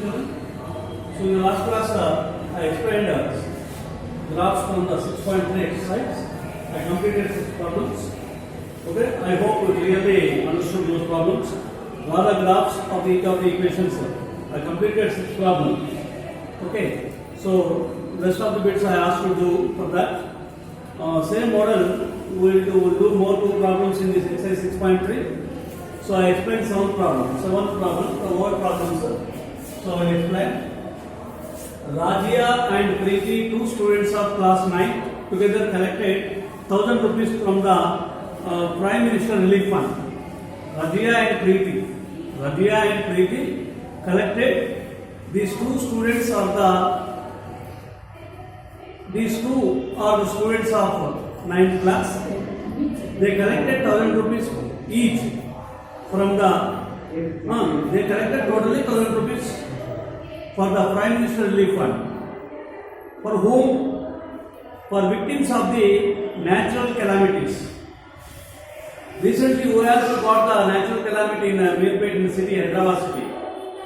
children? So in the last class, I explained graphs from the 6.3 exercise. I completed 6 problems. Okay, I hope you clearly understood those problems. Draw the graphs of each of the equations. I completed 6 problems. Okay, so rest of the bits I asked you to do for that. Same model, we'll do more 2 problems in this exercise 6.3. So I explained 7 problems. 7th problem, the word problems. So I will explain. Rajya and Preeti, 2 students of class 9, together collected 1000 rupees from the Prime Minister Relief Fund. Rajya and Preeti collected. These two are the students of 9th class. They collected 1000 rupees each from the. They collected totally 1000 rupees for the Prime Minister Relief Fund. For whom? For victims of the natural calamities. Recently, we also got the natural calamity in Mirpet in the city, Hyderabad city,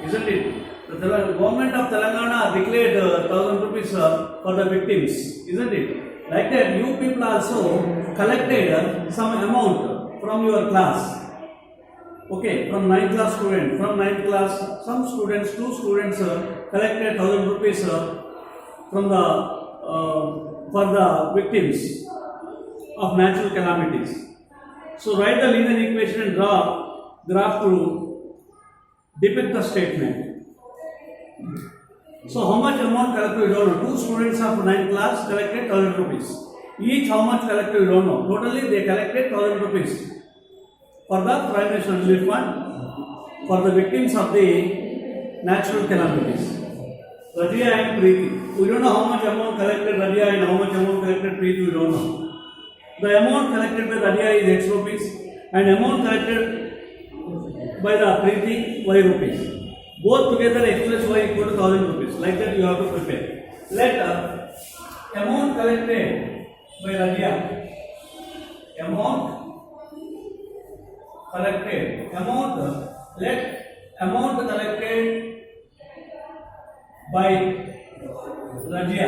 isn't it? The government of Telangana declared 1000 rupees for the victims, isn't it? Like that, you people also collected some amount from your class. Okay, from 9th class student, from 9th class, some students, 2 students collected 1000 rupees from the for the victims of natural calamities. So write the linear equation and draw graph to depict the statement. So how much amount collected we don't know. 2 students of 9th class collected 1000 rupees. Each how much collected we don't know. Totally they collected 1000 rupees for the Prime Minister Relief Fund for the victims of the natural calamities. Rajya and Preeti. We don't know how much amount collected Rajya and how much amount collected Preeti, we don't know. The amount collected by Rajya is X rupees and amount collected by the Preeti Y rupees. Both together X plus Y equal to 1000 rupees. Like that you have to prepare. Let amount collected by Rajya, let amount collected by Rajya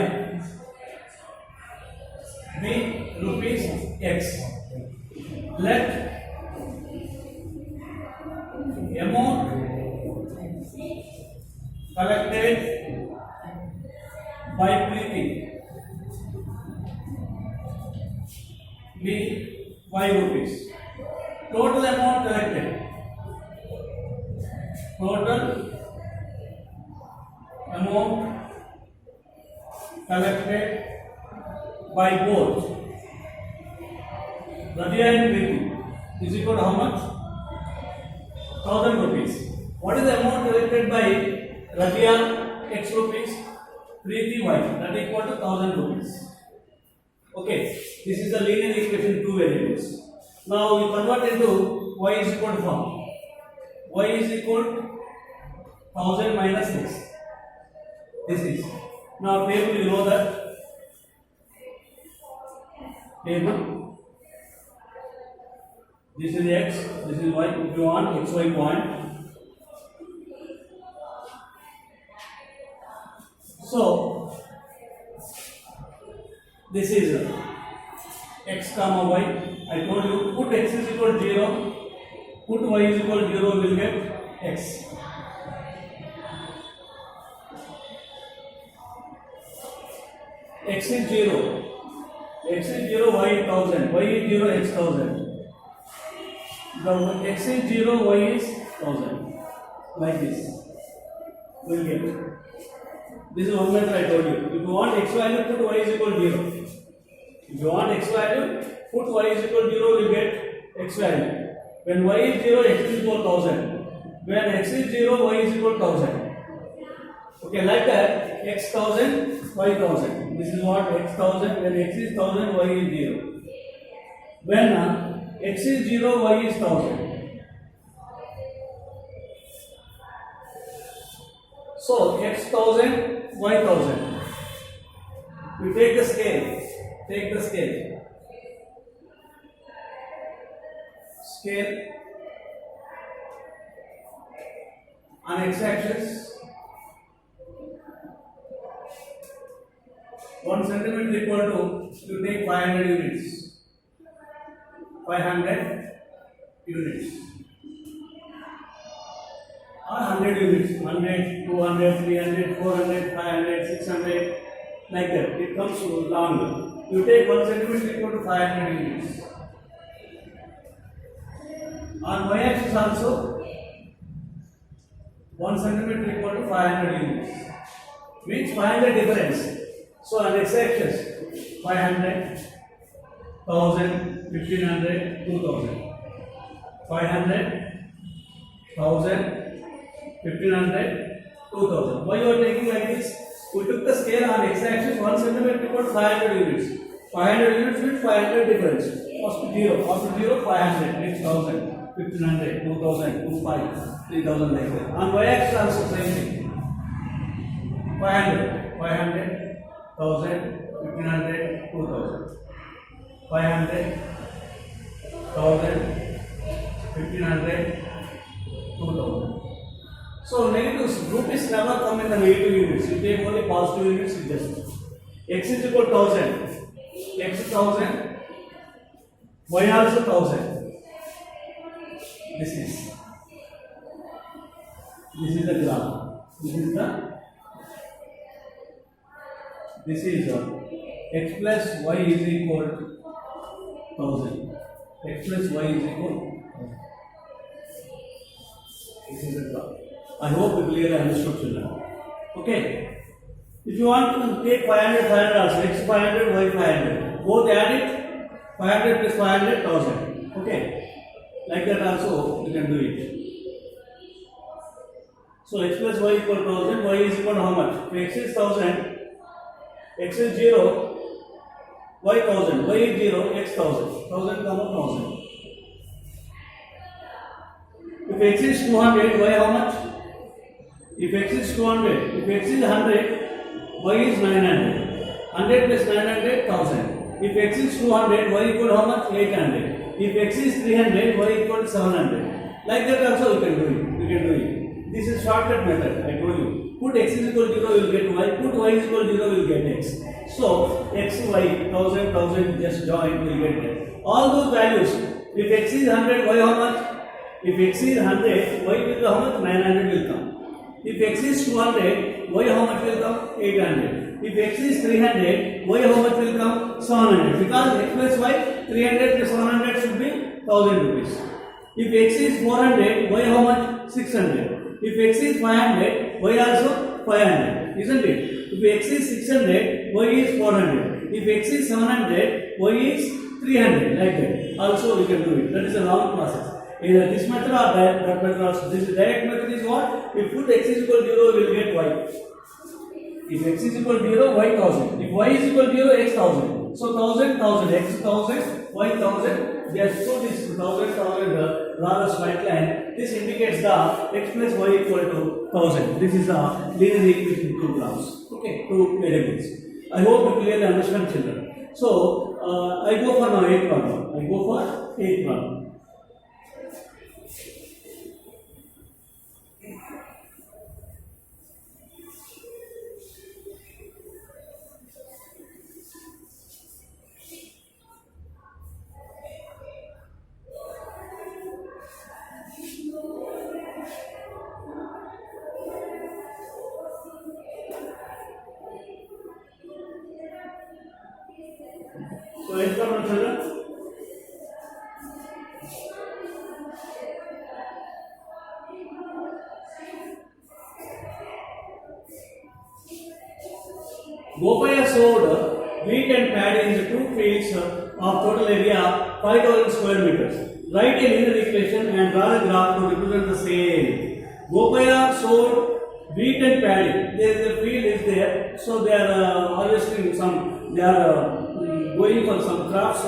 be rupees X. Let amount collected by Preeti be Y rupees. Total amount collected. Total amount collected by both Rajya and Preeti is equal to how much? 1000 rupees. What is the amount collected by Rajya X rupees, Preeti Y? That is equal to 1000 rupees. Okay, this is the linear equation 2 variables. Now we convert into y is equal to form. Y is equal to 1000 minus x. This is. Now table you know that. Table. This is x, this is y. If you want xy point. So this is x comma y. I told you put x is equal to 0, put y is equal to 0, will get x. X is 0, y is 1000, y is 0, x 1000. The x is 0, y is 1000. Like this, will get. This is one method I told you. If you want x value, put y is equal to 0. If you want x value, put y is equal to 0, you get x value. When y is 0, x is equal to 1000. When x is 0, y is equal to 1000. Okay, like that, x 1000, y 1000. This is what x 1000. When x is 1000, y is 0. When x is 0, y is 1000. So x 1000, y 1000. We take the scale. Take the scale. Scale on x-axis 1 centimeter equal to, you take 500 units. 500 units. Or 100 units. 100, 200, 300, 400, 500, 600. Like that. It comes longer. You take 1 centimeter equal to 500 units. On y-axis also 1 centimeter equal to 500 units. Means 500 difference. So on x-axis 500, 1000, 1500, 2000. 500, 1000, 1500, 2000. Why you are taking like this? We took the scale on x-axis 1 centimeter equal to 500 units. 500 units means 500 difference. First 0, after 0, 500, next 1000. 1500, 2000, 25, 3000 like that. On y-axis also same thing. 500, 500, 1000, 1500, 2000. 500, 1000, 1500, 2000. So negative group is never come in the negative units. You take only positive units. You just x is equal to 1000. X is 1000. Y also 1000. This is the graph. This is x plus y is equal to 1000. X plus y is equal to 1000. This is the graph. I hope you clearly understood, children. Okay. If you want to take 500, 500 also, x 500, y 500. Both add it. 500 plus 500, 1000. Okay. Like that also you can do it. So x plus y equal to 1000, y is equal to how much? If x is 1000, x is 0, y 1000, y is 0, x 1000. 1000 comma 1000. If x is 200, y how much? If x is 200, if x is 100, y is 900. 100 plus 900, 1000. If x is 200, y equal to how much? 800. If x is 300, y equal to 700. Like that also you can do it. This is shortcut method. I told you. Put x is equal to 0, you will get y. Put y is equal to 0, you will get x. So x, y, 1000, 1000, just join, you will get x. All those values. If x is 100, y how much? If x is 100, y will how much? 900 will come. If x is 200, y how much will come? 800. If x is 300, y how much will come? 700. Because x plus y, 300 plus 700 should be 1000 rupees. If x is 400, y how much? 600. If x is 500, y also 500. Isn't it? If x is 600, y is 400. If x is 700, y is 300. Like that. Also we can do it. That is a long process. Either this method or that method also. This direct method is what? If put x is equal to 0, we will get y. If x is equal to 0, y 1000. If y is equal to 0, x 1000. So 1000, 1000, x 1000, y 1000. Just put this 1000, 1000, draw a straight line. This indicates the x plus y equal to 1000. This is the linear equation two graphs. Okay, two variables. I hope you clearly understand, children. So I go for now 8th problem. So 8th problem, children. Gopaya sowed wheat and paddy in the two fields of total area 5000 square meters. Write a linear equation and draw a graph to represent the same. Gopaya sowed wheat and paddy. The field is there, so they are harvesting some. They are going for some crops.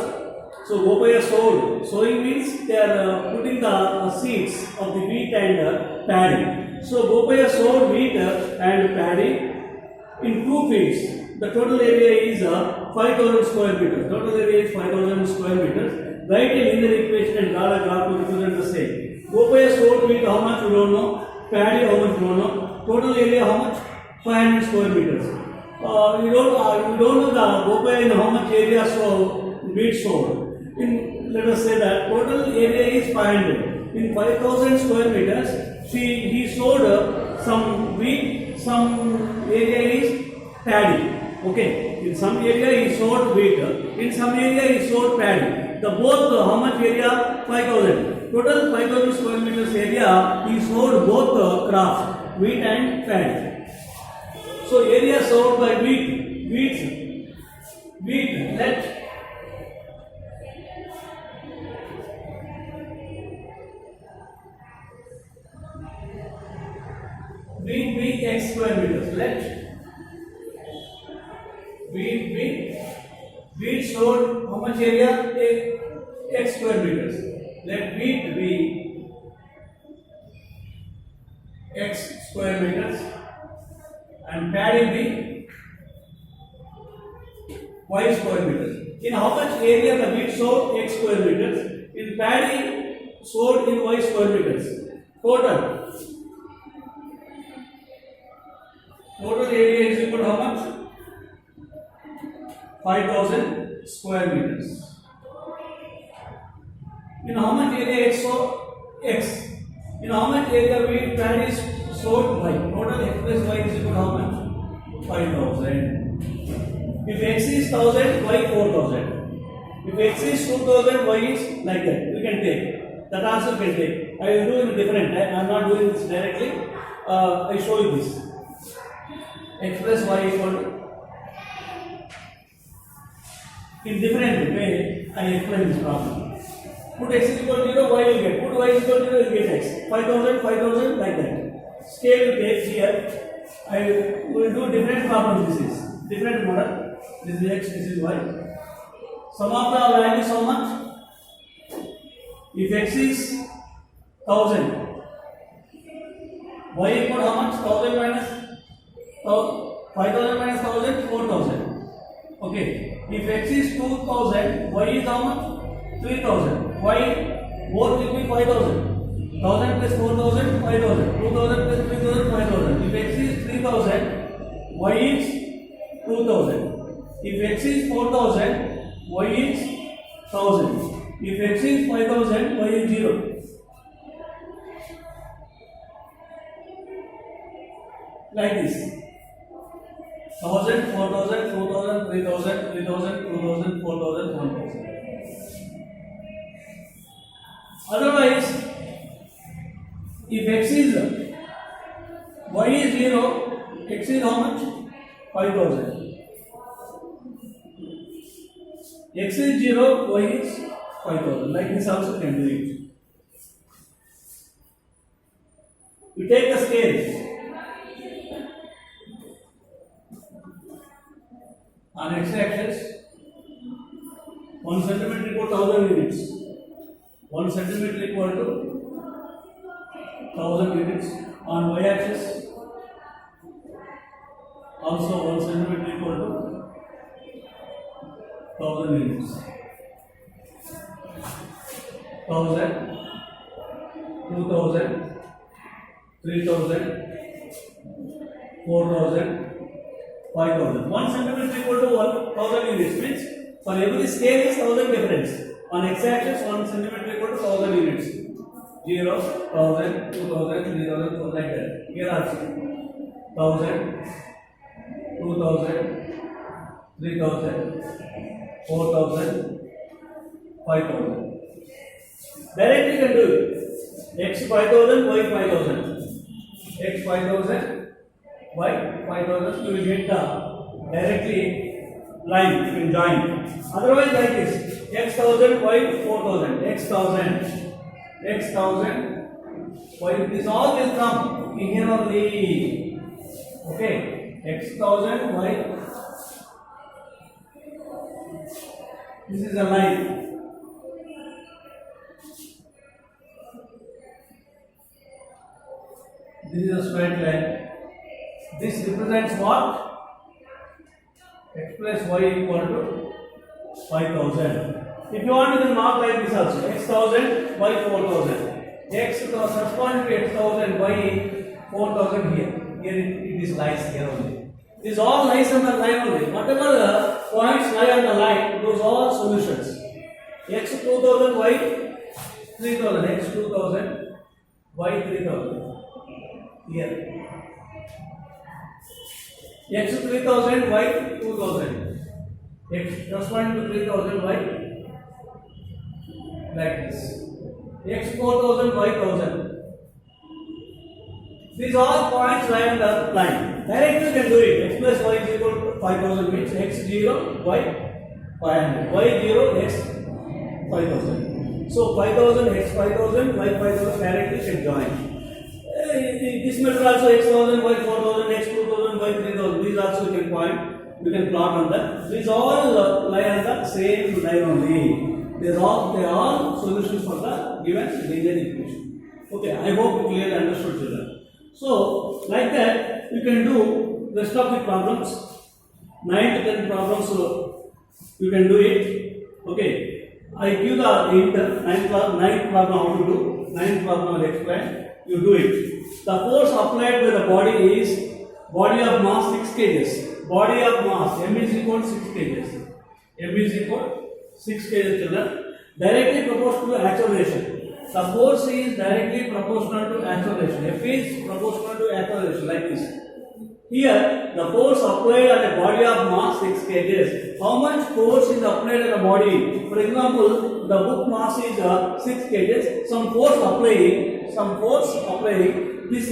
So Gopaya sowed. Sowing means they are putting the seeds of the wheat and paddy. So Gopaya sowed wheat and paddy in two fields. The total area is 5000 square meters. Total area is 5000 square meters. Write a linear equation and draw a graph to represent the same. Gopaya sowed wheat, how much you don't know. Paddy, how much you don't know. Total area how much? 500 square meters. you don't know the Gopay in how much area so wheat sold. In, let us say that total area is 500. In 5,000 square meters, he sold some wheat, some area is paddy. Okay, in some area he sold wheat, in some area he sold paddy. The both how much area? 5,000. Total 5,000 square meters area he sold both crops, wheat and paddy. So area sold by wheat, let wheat be x square meters. Let wheat sold how much area? X square meters. Let wheat be x square meters and paddy be y square meters. In how much area the wheat sold? X square meters. In paddy sold in y square meters. Total area is equal to how much? 5,000 square meters. In how much area x sold? X. In how much area wheat paddy is sold? Y. Total x plus y is equal to how much? 5,000. If x is 1,000, y 4,000. If x is 2,000, y is like that. We can take. That also can take. I will do in different. I am not doing this directly. I show you this. X plus y equal to. In different way, I explain this problem. Put x is equal to 0, y will get. Put y is equal to 0, you will get x. 5,000, 5,000, like that. Scale will take here. I will do different problems. This is different model. This is x, this is y. Sum of the values how much? If x is 1,000, y equal to how much? 1,000 minus 5,000 minus 1,000, 4,000. Okay. If x is 2,000, y is how much? 3,000. Y both will be 5,000. 1,000 plus 4,000, 5,000. 2,000 plus 3,000, 5,000. If x is 3,000, y is 2,000. If x is 4,000, y is 1,000. If x is 5,000, y is 0. Like this. 1,000, 4,000, 2,000, 3,000, 3,000, 2,000, 4,000, 1,000. Otherwise, if x is y is 0, x is how much? 5,000. X is 0, y is 5,000. Like this also can do it. We take the scale. On x-axis, 1 centimeter equal to 1,000 units. 1 centimeter equal to 1,000 units. On y-axis, also 1 centimeter equal to 1,000 units. 1,000, 2,000, 3,000, 4,000. 5,000. 1 centimeter equal to 1,000 units means for every scale is 1,000 difference. On x-axis 1 centimeter equal to 1,000 units. 0, 1,000, 2,000, 3,000, 4 like that. Here also 1,000, 2,000, 3,000, 4,000, 5,000. Directly you can do it. X 5,000, Y 5,000. X 5,000. Y 5,000, you will get the directly line, you can join. Otherwise like this, x 1,000, y 4,000, x 1,000, x 1,000, y, this all will come in here only. Okay, x 1,000, y, this is a line. This is a straight line. This represents what? X plus y equal to 5,000. If you want, you can mark like this also. X 1,000, y 4,000. X corresponding to x 1,000, y 4,000 here. Here it is lies here only. This all lies on the line only. Whatever points lie on the line, those are solutions. X 2000, y 3000, x 2000, y 3000. Here. X 3000, y 2000. X corresponding to 3000, y like this. X 4000, y 1000. These all points lie on the line. Directly you can do it. X plus y is equal to 5000 means x 0, y 500. Y 0, x 5000. So 5000, x 5000, y 5000 directly can join. This method also x 1000, y 4000, x 2000, y 3000. These also you can point. You can plot on that. These all lie on the same line only. They are solutions for the given linear equation. Okay, I hope you clearly understood, children. So, like that, you can do rest of the problems. 9 to 10 problems, you can do it. Okay, I give the hint. 9th problem how to do. 9th problem I will explain. You do it. The force applied by the body is body of mass 6 kg. Body of mass m is equal to 6 kg. M is equal to 6 kg, children. Directly proportional to acceleration. The force is directly proportional to acceleration. F is proportional to acceleration like this. Here, the force applied on a body of mass 6 kg. How much force is applied on the body? For example, the book mass is 6 kg. Some force applying. This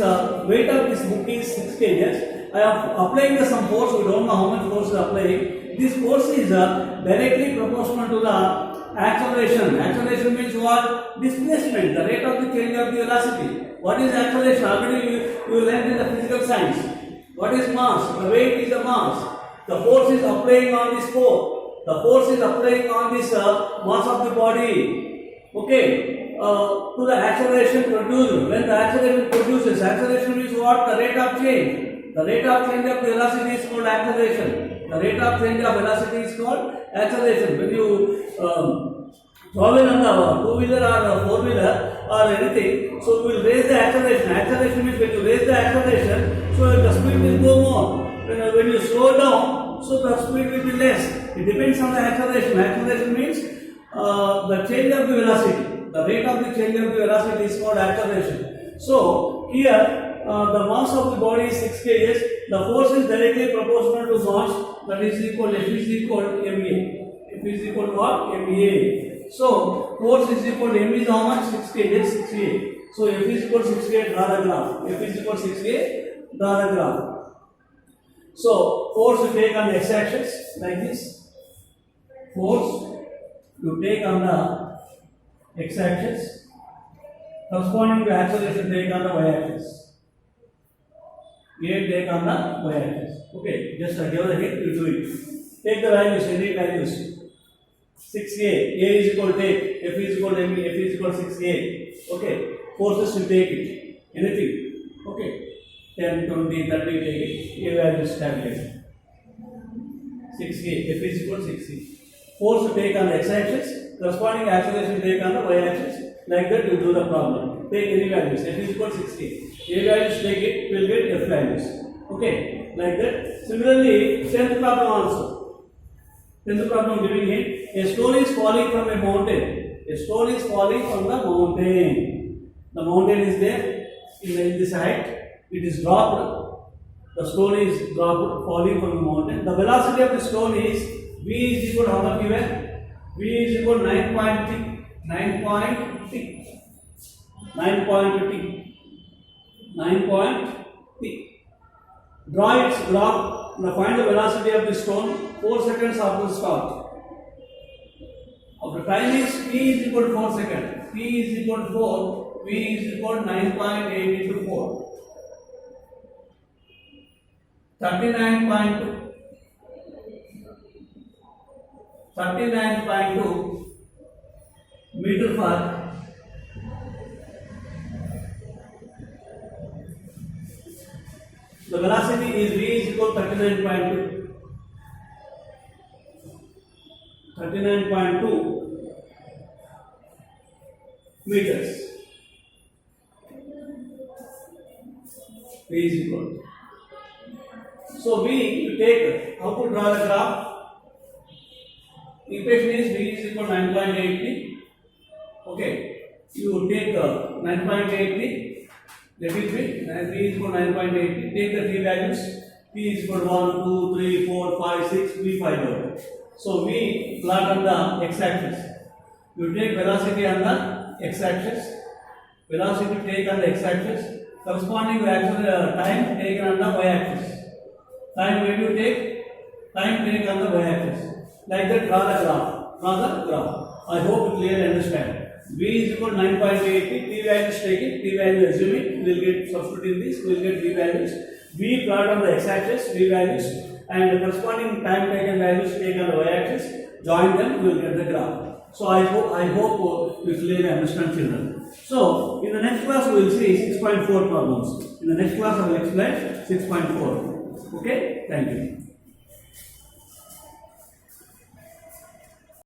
weight of this book is 6 kg. I am applying some force. We don't know how much force is applying. This force is directly proportional to the acceleration. Acceleration means what? Displacement, the rate of the change of the velocity. What is acceleration? Already you learned in the physical science. What is mass? The weight is the mass. The force is applying on this force. The force is applying on this mass of the body. Okay. To the acceleration produced. When the acceleration produces, acceleration means what? The rate of change. The rate of change of the velocity is called acceleration. The rate of change of velocity is called acceleration. When you travel on the two-wheeler or four-wheeler or anything, so we will raise the acceleration. Acceleration means when you raise the acceleration, so the speed will go more. When you slow down, so the speed will be less. It depends on the acceleration. Acceleration means the change of the velocity. The rate of the change of the velocity is called acceleration. So here the mass of the body is 6 kg. The force is directly proportional to mass. That is equal. F is equal to ma. F is equal to what? Ma. So force is equal to m is how much? 6 kg. 6a. So F is equal to 6a. Draw the graph. F is equal to 6a. Draw the graph. So force you take on the x-axis like this. Force you take on the x-axis. Corresponding to acceleration take on the y-axis. A take on the y-axis. Okay, just give the hint, you do it. Take the values, any values. 6a, a is equal to take, f is equal to m, f is equal to 6a. Okay, forces you take it. Anything. Okay, 10, 20, 30, take it. A values calculate. 6a, f is equal to 6a. Force you take on the x-axis, corresponding acceleration take on the y-axis. Like that you do the problem. Take any values, f is equal to 6a. A values take it, will get f values. Okay, like that. Similarly, 10th problem also. 10th problem giving it. A stone is falling from a mountain. A stone is falling from the mountain. The mountain is there in this height. It is dropped. The stone is dropped, falling from the mountain. The velocity of the stone is v is equal to how much given? V is equal to 9.t. 9.t. Draw its graph. Now find the velocity of the stone 4 seconds after the start. After time is t is equal to 4 seconds. T is equal to 4. V is equal to 9.8 into 4. 39.2. 39.2 meter per the velocity is v is equal to 39.2. 39.2 meters. V is equal to So we take how to draw the graph. Equation is v is equal to 9.83. Okay, you take 9.83. Let it be v is equal to 9.83. Take the t values. P is equal to 1, 2, 3, 4, 5, 6. We find out. So we plot on the x-axis. You take velocity on the x-axis. Velocity take on the x-axis. Corresponding actual time taken on the y-axis. Time when you take, time taken on the y-axis. Like that, draw the graph. Draw the graph. I hope you clearly understand. V is equal to 9.80. T values taken. T value assuming. We will get substitute in this. We will get V values. V plot on the x-axis. V values. And the corresponding time taken values taken on the y-axis. Join them. We will get the graph. So I hope you clearly understand, children. So in the next class we will see 6.4 problems. In the next class I will explain 6.4. Okay. Thank you.